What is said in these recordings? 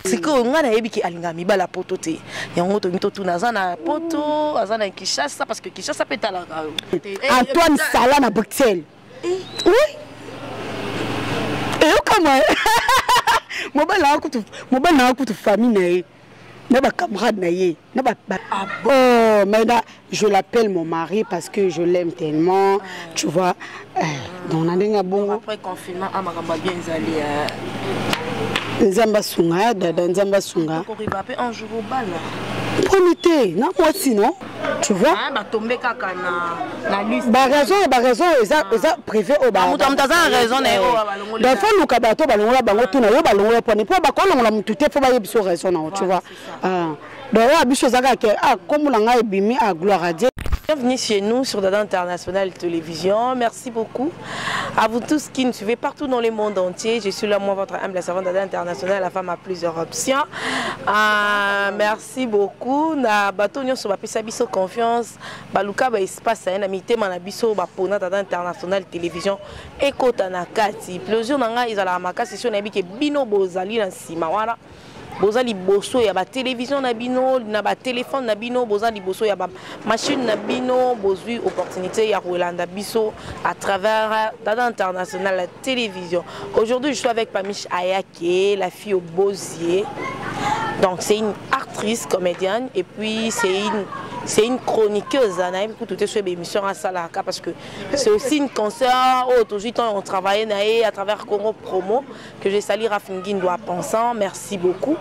Siko nga na yebi ki alinga mibala poto te. Yango to mito tuna zana poto, azana Kinshasa parce que Kinshasa petala. Antoine Sala na Bruxelles. Oui. Et comment mobile na kutu famille na ba camarade na ye na ba oh mais là je l'appelle mon mari parce que je l'aime tellement tu vois donc on a dinga bon après confinement amakamba bien zali Nzamba sunga dada Nzamba sunga ko riba pe un jour au bal Promité, non moi sinon tu vois ba tomber kaka na liste ba raison eza privé au ba mutaza raison na yo donc faut luka bato balongola bango tuna yo balongola poni po ba kolongola mutute faut ba yebiso raison na tu vois donc ya biso zaka ke comme la nga ebimi à gloire à Dieu. Bienvenue chez nous sur Dada International Télévision. Merci beaucoup à vous tous qui nous suivez partout dans le monde entier. Je suis là, moi, votre humble servante Dada International, la femme a plusieurs options. Merci beaucoup. Na batonyo so ba pesa biso confiance. Baluka ba espace na mité mana biso ba pona Dada International Télévision. Ekota na kati. Plusieurs nanga izala makasi session na bike bino bozali na sima wana. Bozali boso ya ba télévision na bino na ba téléphone na bino bozali boso ya ba machine na bino bozui opportunité ya Rolanda biso à travers Dada International Télévision. Aujourd'hui je suis avec Pamiche Ayake, la fille au Bosier. Donc c'est une actrice comédienne et puis c'est une chroniqueuse. On a écouté toutes ces émissions à Salaka parce que c'est aussi une concert. Aujourd'hui, on travaille à travers Congo Promo que j'ai sali Rafingin doit pensant. Merci beaucoup.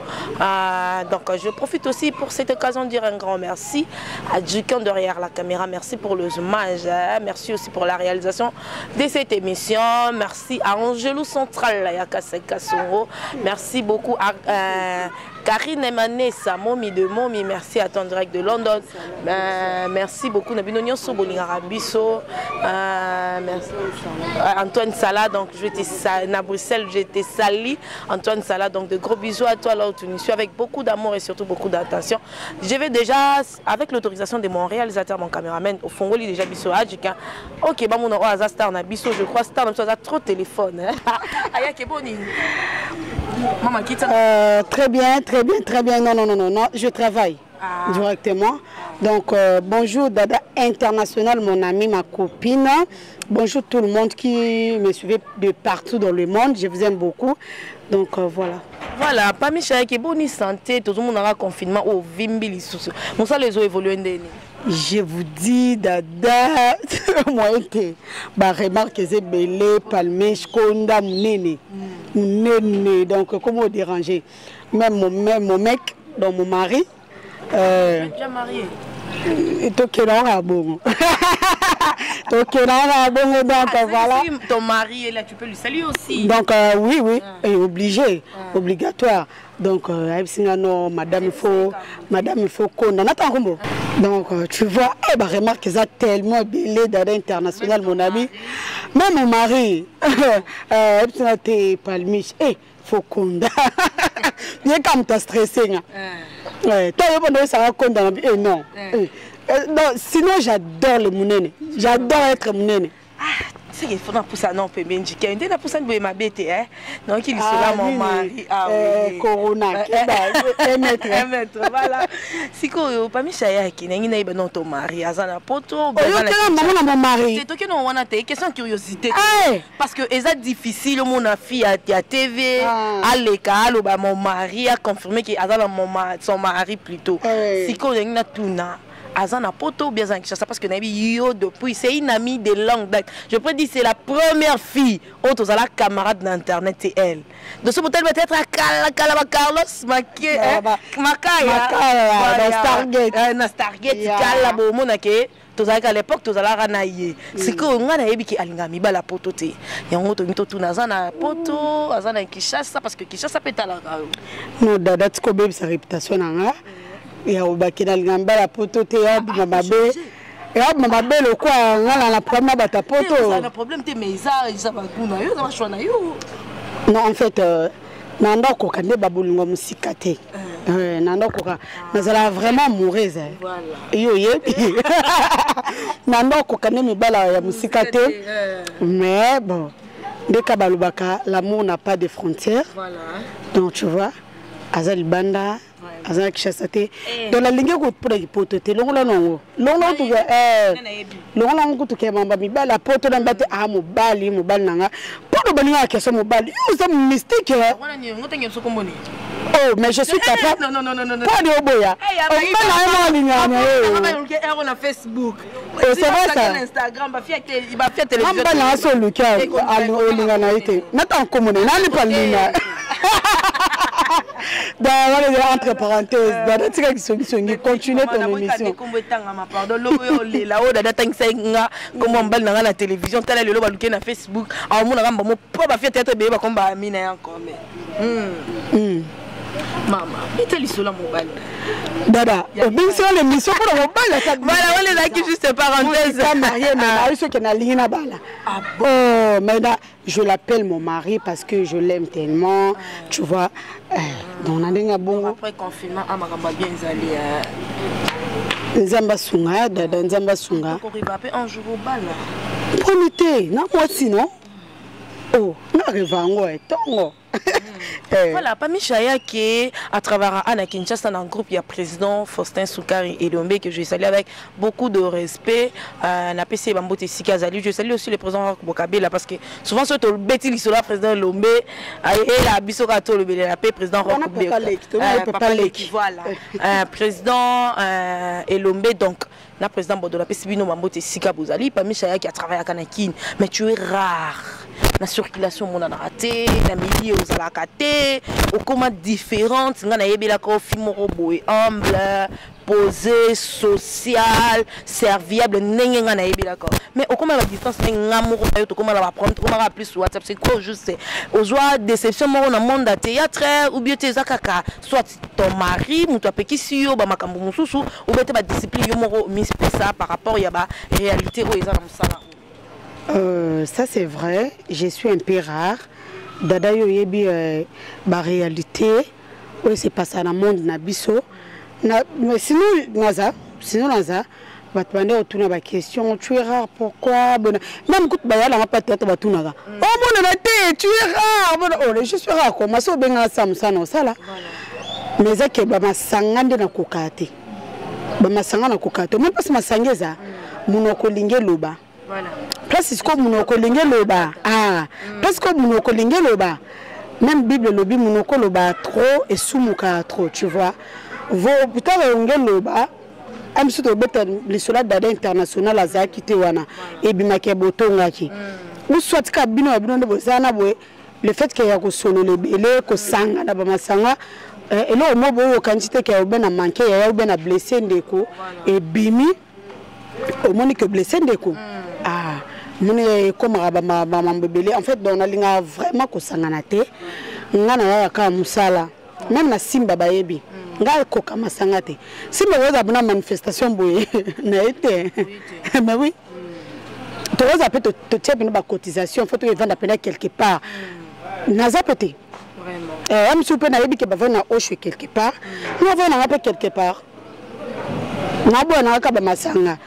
Donc je profite aussi pour cette occasion de dire un grand merci à Djukan derrière la caméra. Merci pour le zoomage. Merci aussi pour la réalisation de cette émission. Merci à Angelou Central Yakaseka Soro. Merci beaucoup à Karine Emanessa, Momi de Momi, merci à ton direct de London. Merci beaucoup. Merci. Antoine Sala, donc j'étais à Bruxelles, j'étais sali. Antoine Sala, donc de gros bisous à toi là où tu nous suis avec beaucoup d'amour et surtout beaucoup d'attention. Je vais déjà, avec l'autorisation de mon réalisateur, mon caméraman, au fond, déjà bisous à Djika. Ok, bah mon nom à Star na bisous, je crois Star, même ça a trop de téléphone. Ayake boni. Maman, quitte ça. Très bien. Non, je travaille directement. Donc, bonjour Dada International, mon ami, ma copine. Bonjour tout le monde qui me suivait de partout dans le monde. Je vous aime beaucoup. Donc, voilà. Voilà, pas Michel qui est bonne santé, tout le monde aura confinement au Vimbi. Mon ça les ont évolué. Je vous dis, Dada, moi, bah remarque c'est belé, palmé, skonda, nene. Donc, comment déranger? Même mon mec, donc mon mari. Déjà marié. Donc voilà. Ton mari est là, tu peux lui saluer aussi. Donc oui, obligé, obligatoire. Donc madame il faut qu'on en attend. Donc tu vois, remarque que ça tellement belé Dada International mon ami. Même mon mari, t'es palmiche, faut qu'on bien comme t'as stressé. Ouais, toi ça va condamner non. Non, sinon j'adore le mounene. J'adore être mounene. C'est qu'il faut pour ça non peut bien dire qu'il y a pour ça de ma bête donc il sera mon mari corona un mètre voilà si ko pas Michaya qui n'est ni non ton mari azana poto mon mari c'est toi qui non on a des questions curiosité parce que c'est difficile mon fille à TV à l'école mon mari a confirmé qu'il azana son mari plutôt si ko n'a tout na Azana poto bien Kinshasa parce que Nabi depuis c'est une amie de longue date. Je peux dire c'est la première fille autre la camarade d'internet c'est elle. De ce peut-être à Carlos Maké Makaya Stargate Kala Bomonake à l'époque tous à ranaye c'est que on a yebi ki alinga mibala poto te yango to mito tuna zana poto azana Kinshasa parce que Kinshasa petala no Dada tiko baby sa réputation nanga et au bakina ngamba la poto te ya mababe et mababe le quoi ngala la première bata poto ça le problème te mais ça va kuna yo ça va choix na yo non en fait nanda ko kande babulunga musika te nanda ko nazala vraiment moureuse voilà yo yebi nanda ko kande mibala ya musika te mais bon dès que balubaka l'amour n'a pas de frontières voilà donc tu vois azali banda azali kishasate dans la ligne ko pour potote longola nongo longola to longola ngo to ke mamba mi bala poto na mbate mobali nanga poto baninga ke so mobali yo ça mystique wana ni ngote ngem so komboni. Oh mais je suis capable non pas de oboya on va na on a Facebook c'est vrai ça Instagram ba fiate il va fiate télévision amba na so luka alinga na ite nata komone nani palina entre parenthèses, continue ton émission. Pardon, là-haut, comment on va la télévision, tel le baluke na Facebook, en mon ramba, mon pas faire tête bébé comme bah mine encore mais. Maman, mettez les sur mobile. Dada, bien sûr l'émission pour le mobile. Voilà, on les a qui juste parenthèse. Marié, mais ceux qui n'a rien à bala. Oh, mais là, je l'appelle mon mari parce que je l'aime tellement, tu vois. On a des bon. Après confinement, à Maramba bien allé. Nzamba sunga, dada nzamba sunga. On va pas un jour au bal. Promité, non moi sinon. Oh, n'arrive à moi, tongo. Voilà, pas Michaya qui à travers Anna Kinshasa dans un groupe, il y a président Faustin Soukari et Lombe que je salue avec beaucoup de respect. Na PC Bambote Sikazali, je salue aussi le président Bokabela parce que souvent sur le bêtis il sera président Lombe et la Bissokato le la paix président Bokabela. Voilà. Président et Lombe donc na président Bodo la paix Sibino Bambote Sikabuzali, pas Michaya qui a travaillé à Kanakin, mais tu es rare. La circulation mon a raté, la milieu aux alakaté, au comment différentes, on a yébé la confirmation boy humble, posé, social, serviable, n'engagé on a yébé la mais au comment la distance n'engamour, au comment la va prendre, comment la plus sur WhatsApp, c'est quoi juste aux joies déception mon a monde à théâtre ou bien tes akaka, soit ton mari, mon toi petit si ou bah ma cambo mususu ou bien ta discipline yo moro mis ça par rapport y a ba réalité où ils ont ça. Ça c'est vrai, je suis un peu rare. Dada yo yebi ba réalité, oui c'est pas ça dans le monde nabiso. Mais sinon naza, va te demander autour de la question, tu es rare pourquoi? Même quand tu vas pas tête va tout naga. Oh mon la tu es rare. Oh je suis rare quoi. Maso benga samsa no sala. Mais ça que ba masangande na kokate. Ba masanga na kokate. Même pas masangeza. Munoko linge loba. Voilà. Place c'est comme monoko linge loba. Place comme monoko linge loba. Même Bible lobi monoko loba trop et soumuka trop, tu vois. Vos putain linge loba. Am surtout beta les soldats d'adé international à quitté wana et bimake botongaki. Ou soit ka bino abino de bozana boy le fait qu'il y a ko solo le belé ko sanga na ba masanga et là au mobo quantité qu'il y a ben manqué il y a ben blessé ndeko et bimi au monique blessé ndeko. Mune comme belé en fait on a linga vraiment ko sangana te ngana ya ka musala même na simba bayebi nga ko kama sangate simba woza buna manifestation boye na été mais oui tu vas peut te tirer une cotisation faut que vendre peine quelque part naza peut vraiment am soupe na yebi ke ba vendre au quelque part nous avons un peu quelque part na bona ka ba masanga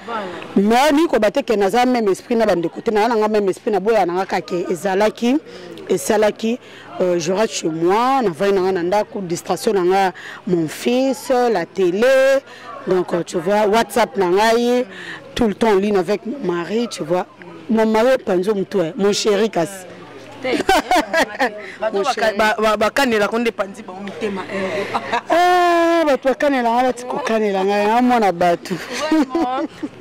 mais ni ko bateke naza même esprit na bande côté na nga même esprit na boya na ka ke ezalaki et salaki je reste chez moi na va na nda coup distraction na mon fils la télé donc tu vois WhatsApp na ngai tout le temps en ligne avec mon mari tu vois mon mari panzo mtwe mon chéri kas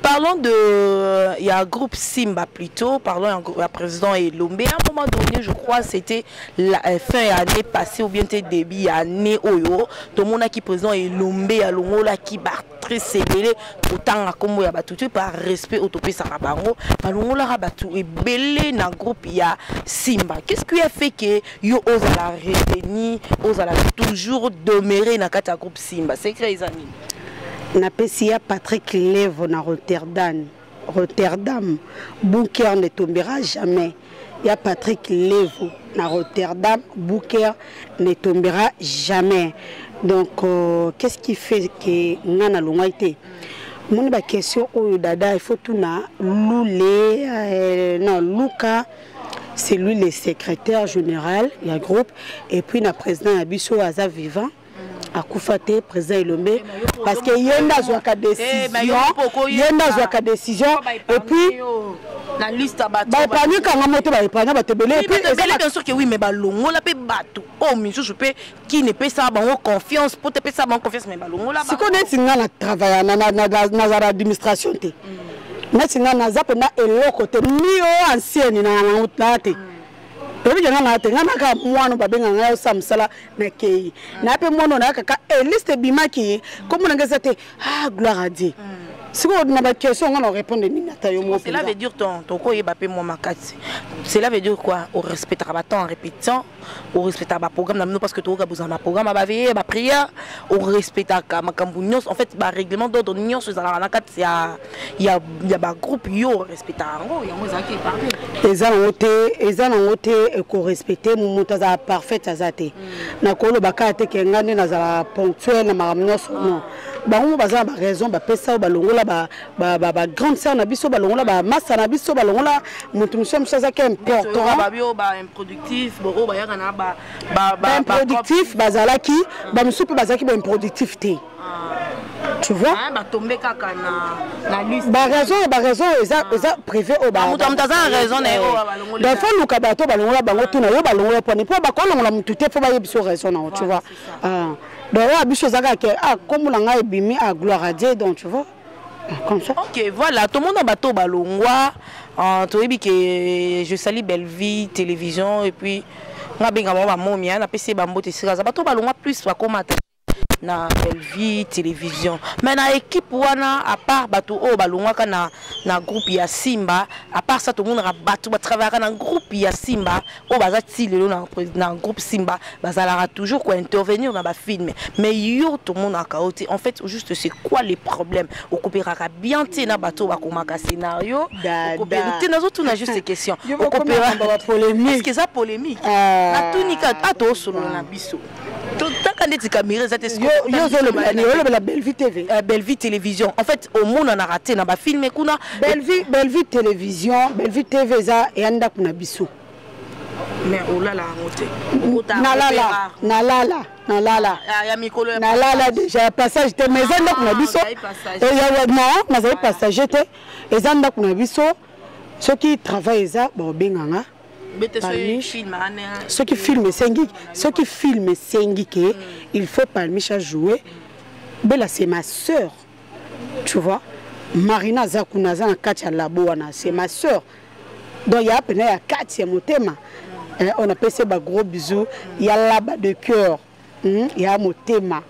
Parlons de il y a un groupe Simba plutôt, parlons du président et Lombe. À un moment donné, je crois c'était la fin année passée ou bien début année oyo, tout le monde qui président et Lombe à Longola qui bat très sévère autant à comme ya batutu par respect au topé sarabango, Longola rabatu et belé na groupe il y a Simba. Qu'est-ce qui a fait que yo ose la retenir, ose la toujours demeurer dans le groupe Simba? C'est quoi les amis? Na PCA Patrick Lève na Rotterdam. Booker ne tombera jamais. Il y a Patrick Lève na Rotterdam. Booker ne tombera jamais. Donc, qu'est-ce qui fait que Nana Longaïté? Mon question au dada, il faut tout na Loulé, non Luka. C'est lui le secrétaire général du groupe et puis le président Abisso Aza Vivant akufa te président Elombe parce que yenda zwaka décision et puis la liste bato ba panier kanga moto ba panier ba tebele et puis bien sûr que oui mais balongo la pe bato oh monsieur je peux qui ne peut ça bango confiance pour te peut ça bango confiance mais balongo la si connaît singa na travailler na administration te na singa na zape na eloko te ni o ancienne na te ebi jana na te ngana ka mwana babenga ngayo samsala na kei na pe mwana na kaka liste bimaki comme na ngezate gloire à Dieu. Si on a une question, on va répondre. Cela veut dire ton koyeba pe moi makati. Cela veut dire quoi? On respecte en répétant, on respecte le programme parce que tu as besoin d'un programme à veiller, à prière, on respecte makambu. En fait, le règlement d'ordre union sur la nakati il y a un groupe yo respecte en il y a moi qui parler. Les gens ont ko respecter mon montaza parfait azate. Na kolo bakate ke ngane na za ponctuel na makamnyos non. Bango baza ba raison ba pesa ba longola ba grande sœur na biso ba longola ba massa na biso ba longola mutu musem chaza ke important ba bio ba improductif bo ba yaka na ba improductif bazalaki ba musupe bazaki ba improductif te. Tu vois ba tomber kaka na liste ba raison eza privé au ba mutu mtaza raison na yo ba longola da fa luka bato ba longola bango tuna yo ba longola poni po ba ko longola mutu te fo ba yebiso raison na tu vois donc comme on a bimi à gloire à Dieu donc tu vois comme ça. Ok voilà tout le monde a bateau balongwa que je salue Belle Vie télévision et puis on a bien gamba momia na PC bambo te sira bateau balongwa plus pas comme na Belle Vie télévision mais na équipe wana à part bateau o balongwa kana na groupe ya Simba à part ça tout le monde a bateau travailler na groupe ya Simba o baza tilelo na groupe Simba bazala toujours quoi intervenir dans ba film mais yo tout le monde a kaoté en fait juste c'est quoi les problèmes au coopéra bien té na bateau ba komaka scénario au coopéra té na autres on a juste ces questions au coopéra polémique est-ce que ça polémique na tunika ato solo na biso tout tant que caméra ça la Belle Vie TV Belle Vie télévision en fait au monde on a raté na ba film kuna Belle Vie télévision Belle Vie TV za et anda kuna biso mais oh là là nalala déjà passage te mais anda kuna biso et ya non na za passage te et anda kuna biso ceux qui travaillent ça bon benganga ceux qui filment Sengi il faut Palmicha jouer Bella c'est ma soeur tu vois Marina Zakunaza na Katia Laboana c'est ma soeur donc il y a peine à Katia Motema on a passé ba gros bisous il y a là-bas de cœur il y a Motema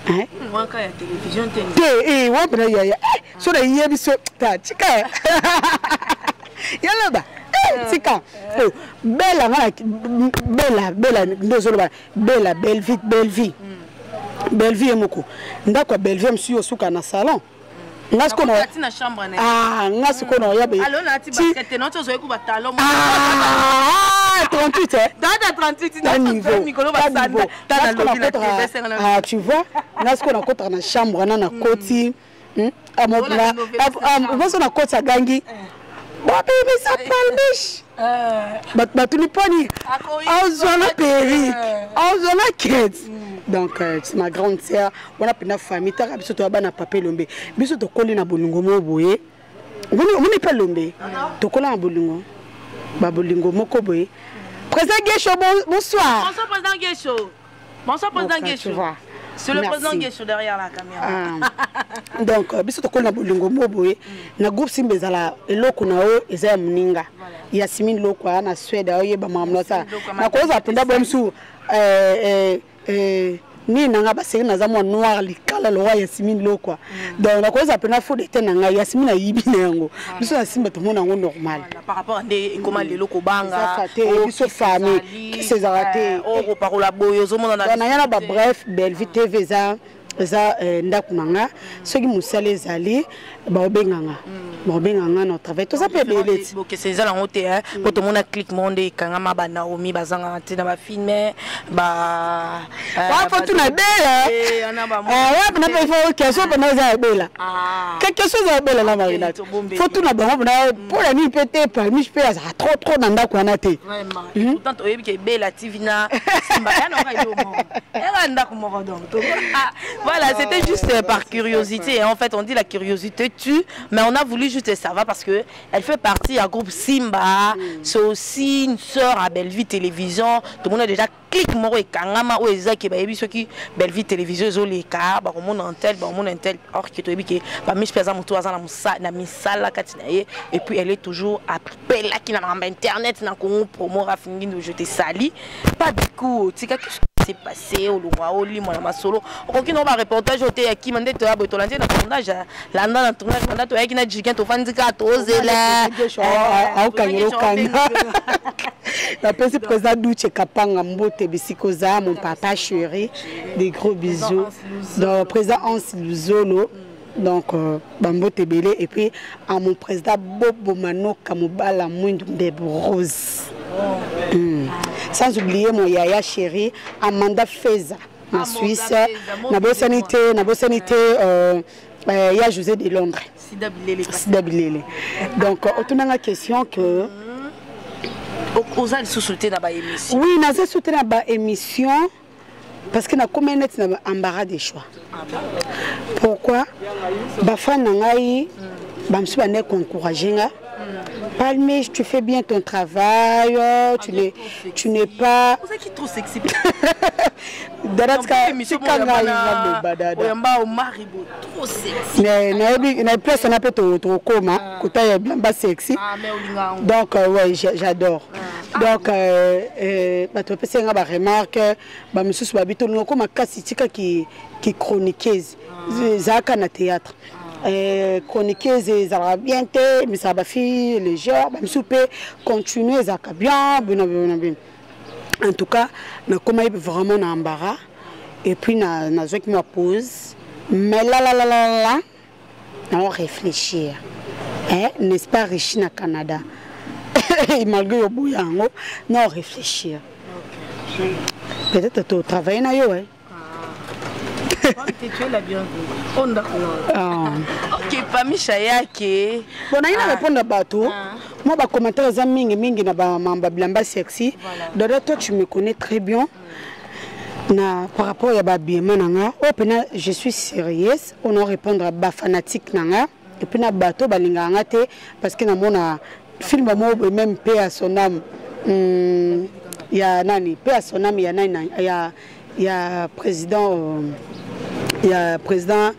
hein moi quand il y a télévision et ouais ben il y a sur les yebiso ta tika il y a là-bas tika bella Belle Vie moko ndako Belle Vie monsieur osuka na salon ngasko na chambre ngasko na yabe allo na ti basket non to zo ku batalo 38 dada 38 na mikolo basanda na lobi na tu vois ngasko na kota na chambre na koti amobla voso na kota gangi Babi ça palmiche batuni poni azona peri azona kids donc c'est ma grande sœur on a pena famille ta biso to bana papa lombe biso to koli na bolingo mo boye on pas lombe to kola na bolingo ba bolingo moko boye président Guécho bonsoir bonsoir président Guécho c'est le président Guécho derrière la caméra donc biso to kola na bolingo mo boye na groupe Simbezala eloko na o eza muninga Yasmine loko na Suède oyeba mamno sa na koza penda bomsu ni nanga basiri na zamo noir likala lo Yasmine loko donc na koza penda fo de tenanga Yasmine yibi na yango biso na Simba to mona ngo normal par rapport à des comment les loko banga biso famille qui se zarate o parola boyo zo mona na yana ba bref Belle Vie TV za eza ndako nanga soki musala ezali baobenganga baobenganga na travail toza pe beleti boke c'est la honte hein pour tout le monde a clic monde kangama ba Naomi bazanga na ba filmer ba faut tout na bela ouais na pas faut que ça pendant ça bela quelque chose à bela la marina faut tout na bango pour la nuit pété parmi je peux trop na ndako na te vraiment pourtant oyebi ke bela tivina simba ya no ka yo mo era ndako mo donc voilà c'était juste par curiosité en fait on dit la curiosité tue mais on a voulu juste savoir parce que elle fait partie du groupe Simba c'est aussi une sœur à Bellevue Télévision tout le monde a déjà clic moro et kangama ou ezaki ba yebi soki Bellevue Télévision zo les ka ba mon antel or que to yebi ke ba mis pesa mutu aza na misala katina ye et puis elle est toujours appelée là qui na internet na ko promo rafingi no je te sali pas du coup tika s'est passé au loin au lit mon masolo aucun on va reportage au té qui mande to abo to lande na tournage là na tournage manda to yaki na jiken to fandika to zela au kanyero kana la président président Douche Kapanga Mbote Bisikoza mon papa chéri des gros bisous donc président Hans Luzolo donc Bambote Belé et puis à mon président Bobo Mano Kamobala Mwindu de Rose. Sans oublier mon yaya chéri Amanda Feza en Suisse na bo sanité il y a José de Londres Sida Bilele donc autour la question que aux ailes sous-souté dans ba émission oui na sous-souté dans ba émission parce que na combien net na embarras des choix pourquoi ba fan ngai ba msu ba ne encourager nga Palme, tu fais bien ton travail, tu n'es pas... Vous êtes trop sexy. Donc, ouais, j'adore. Donc, tu peux faire une remarque, qui chroniqueuse, Zaka na théâtre. Chroniqueuse bien mais ça va faire légère même si peut continuer ça bien en tout cas na comment vraiment na embarras et puis na zo qui me pose mais là on réfléchir n'est-ce pas riche na Canada malgré au bouyango non réfléchir peut-être tu travailles na yo tu es la bienvenue. Ok, pas Michaya qui. Bon, il a répondu à bateau. Moi, bah commentaire les amis, mingi na ba mamba blamba sexy. D'ailleurs, toi, tu me connais très bien. Na par rapport à babi mananga, oh pena, je suis sérieuse. On a répondre à ba fanatique nanga. Et puis na bateau balinga ngate parce que na mona film mo même paix à son âme. Ya nani, paix à son âme, ya nani, ya président. Il y a président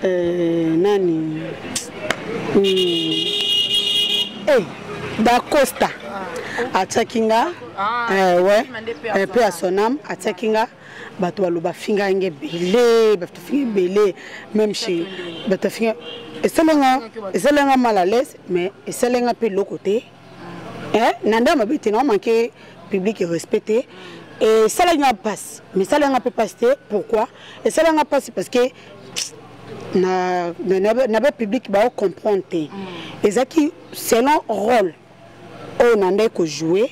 Nani Da Costa à Tchakinga, ouais, peu à son âme à Tchakinga, Batoualo Bafinga belé, même chez Batafinga. Et c'est là mal à l'aise, mais c'est là un peu de l'autre côté. Nanda m'a dit non manqué public et respecté. Et ça n'a passe, mais ça n'a pas passé. Pourquoi? Et ça n'a pas passé parce que le public va comprendre. Et ça qui selon rôle, on a joué.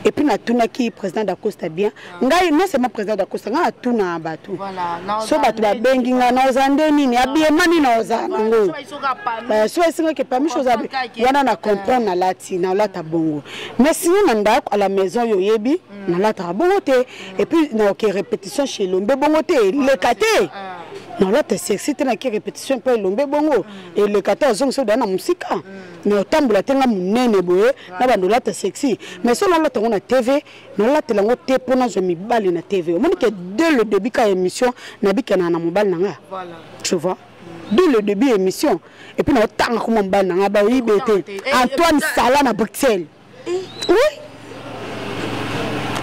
Et puis na tuna qui président d'Acosta bien. Ngai non seulement président d'Acosta, ngai tuna batu. Voilà. So batu ba bengi nga na ozande nini, abie mani na ozango. So esinga ke parmi chose abi, wana na comprendre na lati, na lata bongo. Mais sinon na ndako à la maison yo yebi, na lata bongo te. Et puis na ok répétition chez l'ombe bongo te, le kate. Non là t'es sexy t'es na qui répétition pour l'ombe bongo. Et le kate ozong so dana musika. Mais otambula tenga munene boye, na bando là t'es sexy. Mais so là na TV, non là tu l'as ngoté pour nous mi bali na TV. Au moins que dès le début quand émission, na bika na mobile nanga. Voilà. Tu vois? Dès le début émission. Et puis na tanga comme mobile nanga ba IBT. Antoine Sala na Bruxelles. Oui.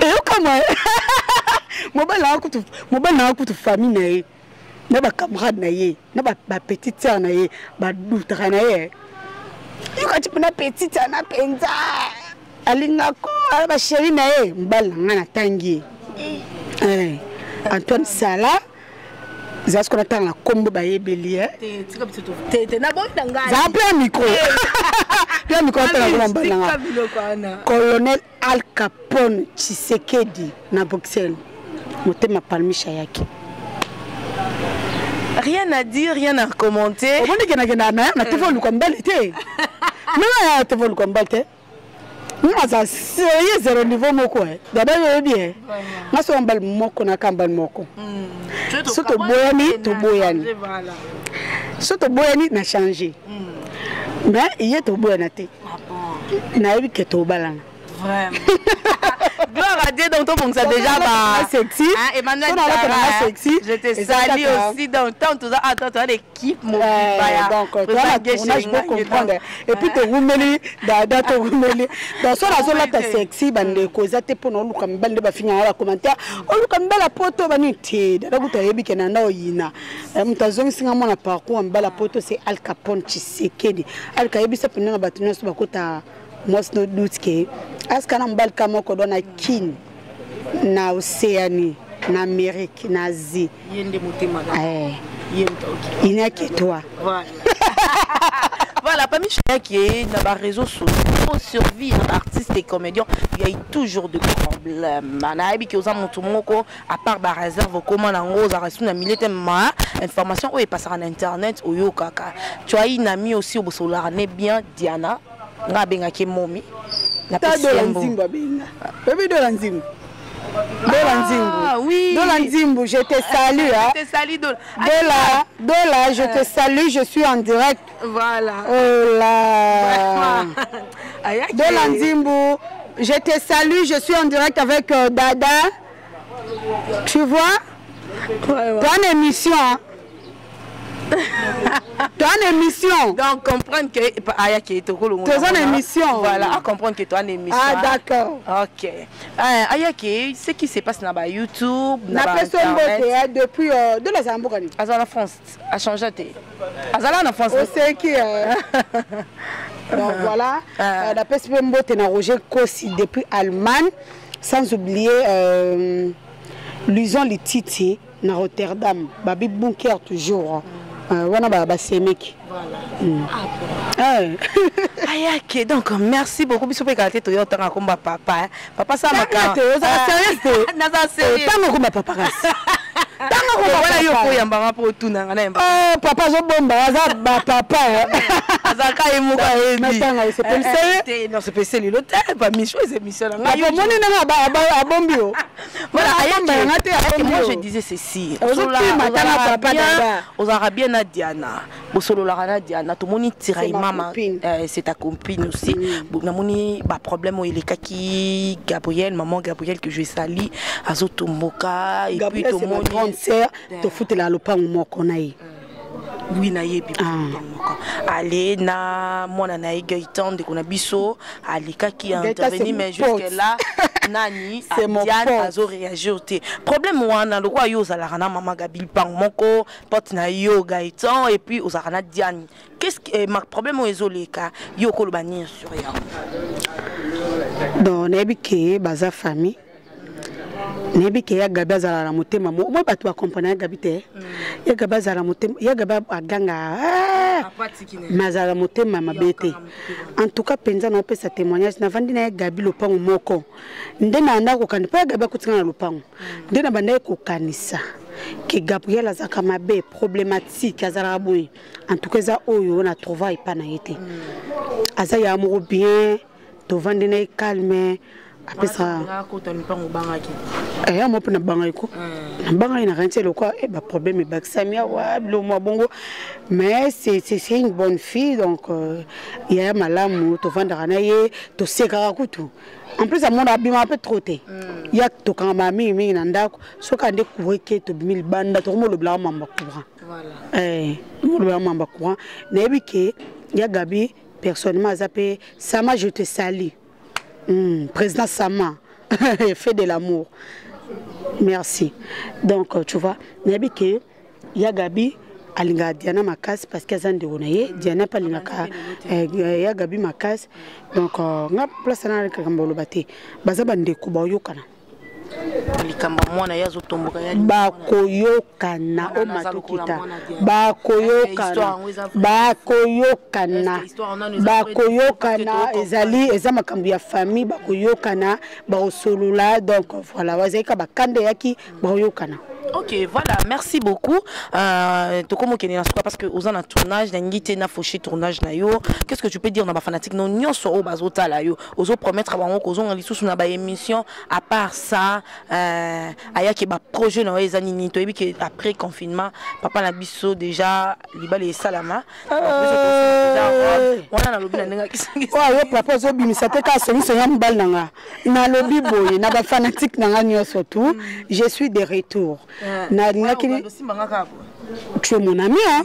Et comment? Mobile na kutu famille na ba camarade na ye, na ba petite sœur na ye, ba doutre na ye. Yo ka tu na petite na penza. Alingako ba chéri na ye mbala nga na tangi Antoine Sala za ce qu'on attend la combo baye bélier za plein micro plein micro colonel Al Capone Tshisekedi na Bruxelles motema palmi shayaki rien à dire, rien à commenter. On dit que na te volu comme balité. Non, te volu comme balité. Non, ça c'est zéro niveau moko. D'abord bien. Moi so mbal moko na kambal moko. Surtout boyani to boyani. Surtout boyani na changer. Mais il est to boyana te. Na yebi ke to balana. Vraiment. Gloire à Dieu, donc on ça déjà sexy. Emmanuel Tara, sexy. Je te salue aussi dans tant tout ça. Attends, l'équipe mobile. Donc je peux comprendre. Et puis te roumeli, dada te roumeli. Dans ce là ta sexy bande causa te pour nous comme bande ba finir la commentaire. On nous comme belle poto banité. Dada buta yebi kenanda oyina. Mutazongi singa mona parcours mbala poto c'est Al Capone Tshisekedi. Al Kayebi sa pena batuna so bakota. Moi no doute que askana mbalka moko dona kin na Océanie na Amérique na Asie yende motema il n'y a que toi voilà parmi ceux qui na ba réseaux sociaux pour survivre artistes et comédiens il y a toujours de problèmes na ebi ki oza mutu moko à part ba réserve comment na ngoza rasu na milete ma information o e passera na internet oyo kaka tu as une amie aussi au Bosolarane bien Diana nga benga ke momi na Dolanzimbo benga bébé Dolanzimbo oui Dolanzimbo je te salue je te salue Dola je te salue je suis en direct voilà oh là Dolanzimbo je te salue je suis en direct avec Dada tu vois ton émission tu as une émission. Donc comprendre que Ayaki est au Colombo. Tu as une émission. Voilà, à comprendre que tu as une émission. Ah d'accord. Ok. Ayaki, ce qui se passe sur YouTube, na personne depuis de la Zambogani. Azala France a changé. Azala en France. On sait qui. Donc voilà. La personne Mbote na Roger Kossi depuis Allemagne, sans oublier Luison Lititi na Rotterdam. Babi Bunker toujours. Voilà, bah c'est mec. Voilà. Ayaki, donc merci beaucoup. Bisous pour qualité to yota ngomba papa. Papa ça ma ka. Sérieux. Naza sérieux. Tango ngomba papa ras. Tango ngomba wala yo ko yamba ngapo tuna ngana yamba. Papa zo bomba aza ba papa. Azaka emuka ebi. Natanga c'est pas sérieux. Non, c'est pas sérieux. L'hôtel pas mi chose émission nga yo. Moni na ba bombio. Voilà, Ayaki, moi je disais ceci. Aux Arabiens na Diana. Bosolo la Diana, tout le monde tire maman. C'est ta copine aussi. Namoni ba problème où il est kaki Gabriel, maman Gabriel que je sali, Azoto Moka et puis tout le monde grande sœur te foutre la lopa mon konaï. Oui na yebi. Allez na mona na Gaëtan de Konabiso, Ali kaki intervenir mais jusque là nani c'est mon Diane azo réagir problème wana le quoi yo za la maman Gabil pang moko porte na yo Gaëtan et puis aux arana Diane qu'est-ce que ma problème au ezoleka yo ko banir sur ya donc nebi ke baza famille nebi ke ya gabi azala la motema mo bato ba comprendre gabi te ya gabi azala motema ya gabi aganga mazala motema mabete en tout cas penza na pesa témoignage na vandi na gabi lopango moko ndena anda ko kanisa pa gabi akutinga na lopango ndena banda ko kanisa que Gabriel azaka mabe problématique azala boy en tout cas za oyo na trouva ipa na yete aza ya amour bien to vandi na calme après ça eh moi pour na banga ko na banga ina rente le quoi ba problème ba samia wa lo mo bongo mais c'est une bonne fille donc il y a malamu to vendre na ye to sekara kutu en plus mon abima un peu trotté il y a to quand mami mi na ndako so ka de kuweke to bimil banda to mo le blanc mamba courant voilà mo le blanc mamba courant na ebike ya Gabi personnellement zappé Sama je te salue. Président Sama, fait de l'amour. Merci. Donc, tu vois, il y a Gabi, Alinga Diana Makas, parce qu'elle a dit Diana Palinaka, il y a Gabi Makas. Donc, on a place à la Kambolo Bate. Bazabande Kuba Yokana. bakoyokana o matukita bakoyokana eza makambo ya famille bakoyokana baosolola donc voilà wazeka bakande yaki bakoyokana. Ok, voilà, merci beaucoup. Parce que aux en tournage, na fauché tournage na yo. Qu'est-ce que tu peux dire dans ma fanatique non nyon so o bazota la yo. Ozo promettre bango kozo ngali sous na ba émission à part ça aya ke ba projet na ezani ni to yebi ke après confinement papa na biso déjà libale et salama. On a na lobi na nga kisangi. Oh yo papa zo bimisa te ka solution ya mbal nanga. Na lobi boye na ba fanatique nanga nyo surtout. Je suis de retour. Tu es mon ami, hein?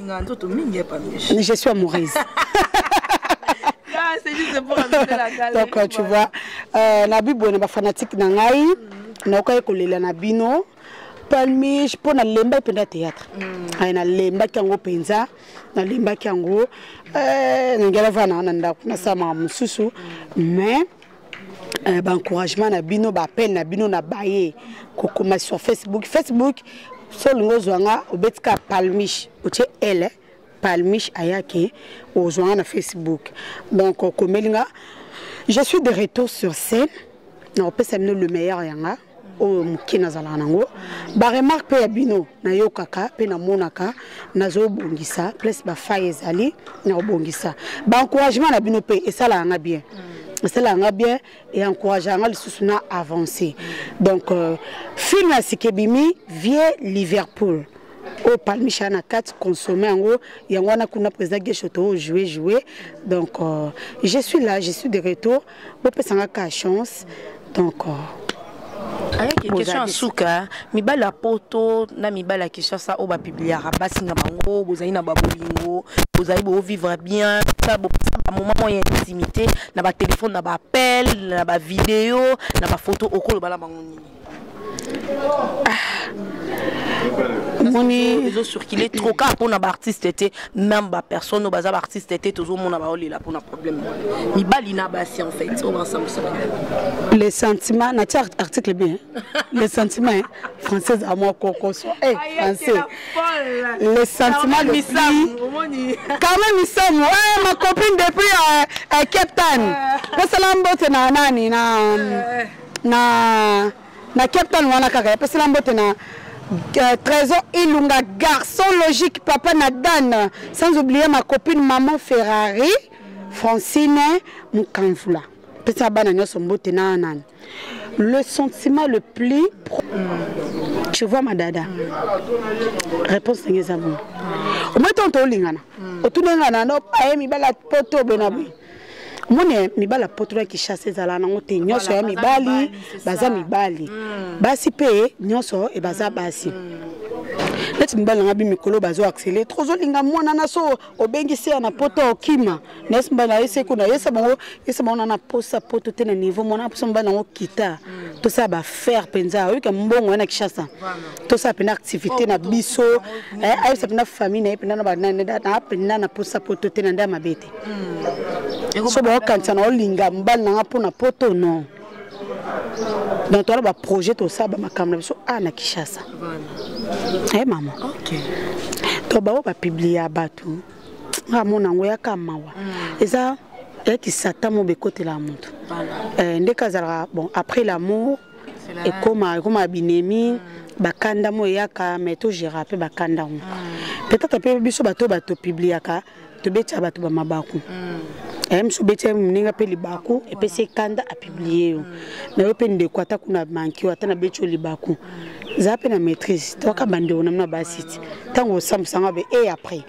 Je suis amoureuse. Donc tu vois, la Bible est fanatique nangai, na okai kolela na bino, palmiche pour na lemba penda théâtre. Ay na lemba kango penza, na lemba kango ngela vana nanda kuna sama mususu, mais encouragement na bino ba appel na bino na baye kokoma sur Facebook solingo zwanga obetika palmiche oche elle palmiche ayake ozwanga na Facebook donc komelinga je suis de retour sur scène na opesa mino le meilleur yanga o mukina zala nango ba remarque pe ya bino na yokaka pe na monaka nazo bongisa plus ba faye ezali na obongisa ba encouragement na bino pe esala nga bien. C'est là bien et encourageant les sous à avancer. Donc film à Sikebimi vient Liverpool. Au Palmichana 4 consommé en gros il y a un kuna président Geshoto jouer donc je suis là, je suis de retour. Bon pesanga ka chance donc question en souka mibala poto na mibala kisha sa oba publier basi na bango bozai na babolingo bozai bo vivre bien ça bo moment moyen d'intimité na ba téléphone na ba appel na ba vidéo na ba photo okolo bala bango nini moni les autres sur qu'il est trop car pour na ba artiste était même ba personne no baza ba artiste était toujours mon ba oli là pour na problème mibali na basi en fait on va ensemble les sentiments na article bien les sentiments français à moi coco français les sentiments de quand même ils sont ouais ma copine depuis Cape Town pesalambo na nani na Cape Town wana kaka pesalambo na Trésor Ilunga, garçon logique, papa Nadan, sans oublier ma copine maman Ferrari, Francine Mukanfula. Le sentiment le plus... Tu vois ma dada? Réponse de Ngezabou. Au moins ton lingana. Au tout lingana, non, pas mi bala poto benabi. Mone mibala poto qui chasse zala na ngote nyoso ya mibali baza mibali basi pe nyoso e baza basi leti mibala ngabi mikolo bazo accélérer trop zolinga mwana na so obengisi na poto okima nes mbala yese kuna yesa bango na posa poto te na niveau mwana posa mbala ngo kita to ça ba faire penza oyo ka mbongo na kishasa to ça pena activité na biso ayo ça pena famille na pena na ba na pena na posa poto te na nda mabete so ba kanta na olinga mbala na mpona poto non donc toi ba projet to ça ba makamna biso na kishasa maman OK to ba publier batu mona ngo ya kamawa eza qui satan mo bekote la montre ndeka zara bon après l'amour et comme abinemi bakanda mo yaka mais to gérera pe bakanda on peut-être pe biso bato publier ka to betia bato ba mabaku mso betia mninga pe libaku et pe se kanda a publier mais pe ndeko ata kuna manki ata na betio libaku za pe na maîtrise to ka bande ona na basiti tango samsanga be et après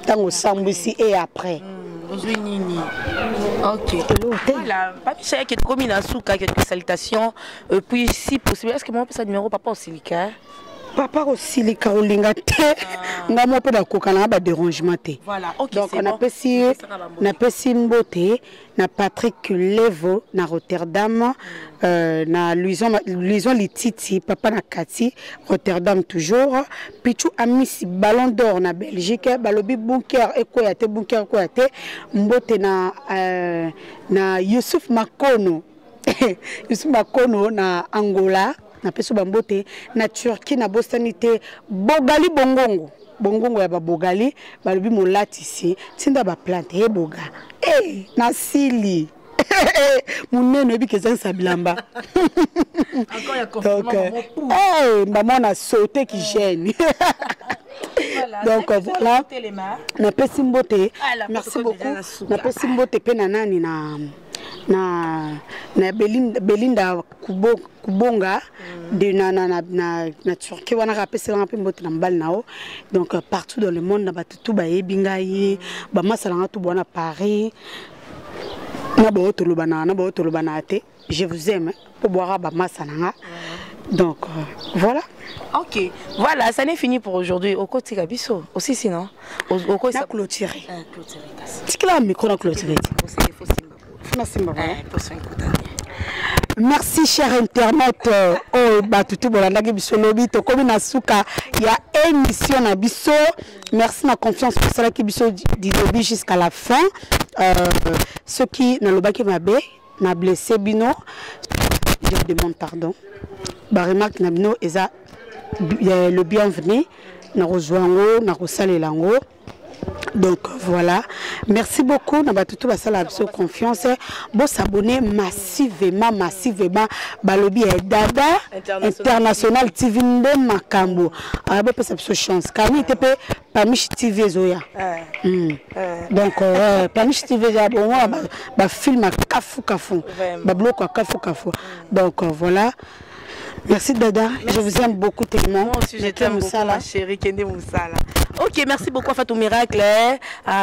tango sambusi et après OK. Voilà, papi chéri qui est commis dans souka quelques salutations puis si possible est-ce que moi peut ça numéro papa au silica papa au silica olinga te nga mo pe da kokana ba dérangement te voilà OK donc on appelle si mbote na Patrick Levo na Rotterdam na Luison Lititi papa na Kati Rotterdam toujours Pichu Amisi Ballon d'Or na Belgique balobi bunker ekoyate bunker koyate mbote na Youssouf Makono Yusu Bakono na Angola, na peso bambote, na Turquie na bostanité, Bogali bongongo. Bongongo ya ba Bogali, balobi molati ici, tinda ba plante he boga. Eh, na sili. Munene bi kezan sabilamba. Encore ya confinement. Eh, maman na sauté qui gêne. Voilà, donc voilà, na pesi mbote. Merci beaucoup. Na pesi mbote pe na nani na Belinda Kubonga de na Turquie wana rapesela nga pe mbote na mbali nao. Donc partout dans le monde na batutu ba yebingai ba masala tout bona Paris. Je vous aime pour boire ba masala. Donc voilà. Ok, voilà, ça n'est fini pour aujourd'hui. Au côté Gabiso aussi sinon. Au côté ça clôturer. C'est que là micro na clôturer. Merci chers internautes. Oh batutu bolanda biso lobi to komi na suka ya émission na biso. Merci na confiance pour cela qui biso du début jusqu'à la fin. Ceux qui na lobaki mabe na blessé bino, je demande pardon. Ba remarque na bino eza le bienvenu na rejoindre na rosalélango. Donc voilà, merci beaucoup na batutu basala biso confiance. Bon s'abonner massivement balobi et dada international TV nde makambo. Ah ba pesa biso chance. Kani était parmi TV zoya. Donc parmi TV ya bon ba film kafu ba bloc kafu. Donc voilà. Merci Dada, merci. Je vous aime beaucoup tellement. Moi aussi je t'aime beaucoup ma chérie Kendi Moussala. Ok, merci beaucoup à Fatou Miracle.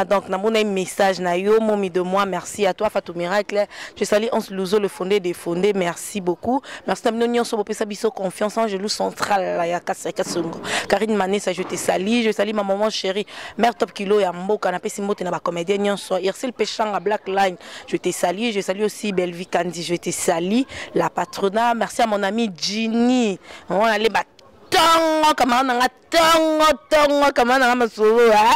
Donc, na mon message na yo, momi de moi, merci à toi Fatou Miracle. Je salue Hans Louzo, le fondé des fondés, merci beaucoup. Merci à Mnonion Sobopesa Biso, confiance en Gelou Central, la Yakasa Kasongo. Karine Manessa, je te salue. Je salue ma maman chérie, Mère Top Kilo, Yambo, Kanapé Simote, na ba comédien Nyonso, Irsil Péchang à Black Line, je te salue. Je salue aussi Belvi Kandi, je te salue. La patronat, merci à mon ami Ginny. On va aller battre. Tongo kamana masolo ya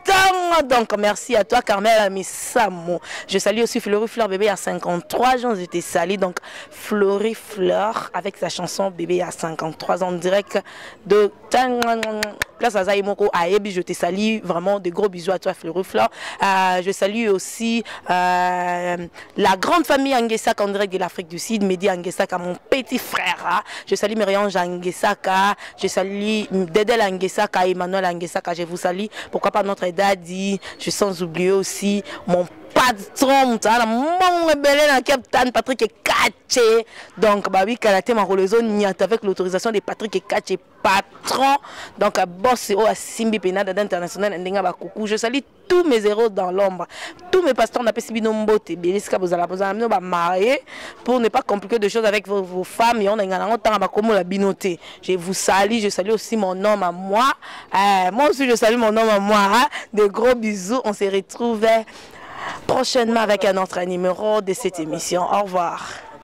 tongo. Donc merci à toi Carmel Amisamo. Je salue aussi Fleury Fleur bébé à 53 ans, je te salue. Donc Fleury Fleur avec sa chanson bébé à 53 ans direct de Place Azaïmoko à Ebi, je te salue vraiment de gros bisous à toi Fleury Fleur. Je salue aussi la grande famille Anguessac en direct de l'Afrique du Sud, Mehdi Anguessac à mon petit frère. Je salue Myriam Anguessac, je salue Dedel Anguessac, Emmanuel Anguessac, je vous salue. Pourquoi pas notre daddy, je sans oublier aussi mon patron, mon rebelle dans Captain Patrick Kaché. Donc babi karaté ma relaison avec l'autorisation de Patrick Kaché patron. Donc boss au Simbi Penada international Ndenga Bakoukou. Je salue tous mes héros dans l'ombre, tous mes pasteurs n'a pas si binombote Beliska Bozala Bozala ba marier pour ne pas compliquer de choses avec vos femmes et on a temps à comme la binoté. Je vous salue, je salue aussi mon homme à moi. Moi aussi je salue mon homme à moi. De gros bisous, on se retrouve prochainement avec un autre numéro de cette émission. Au revoir.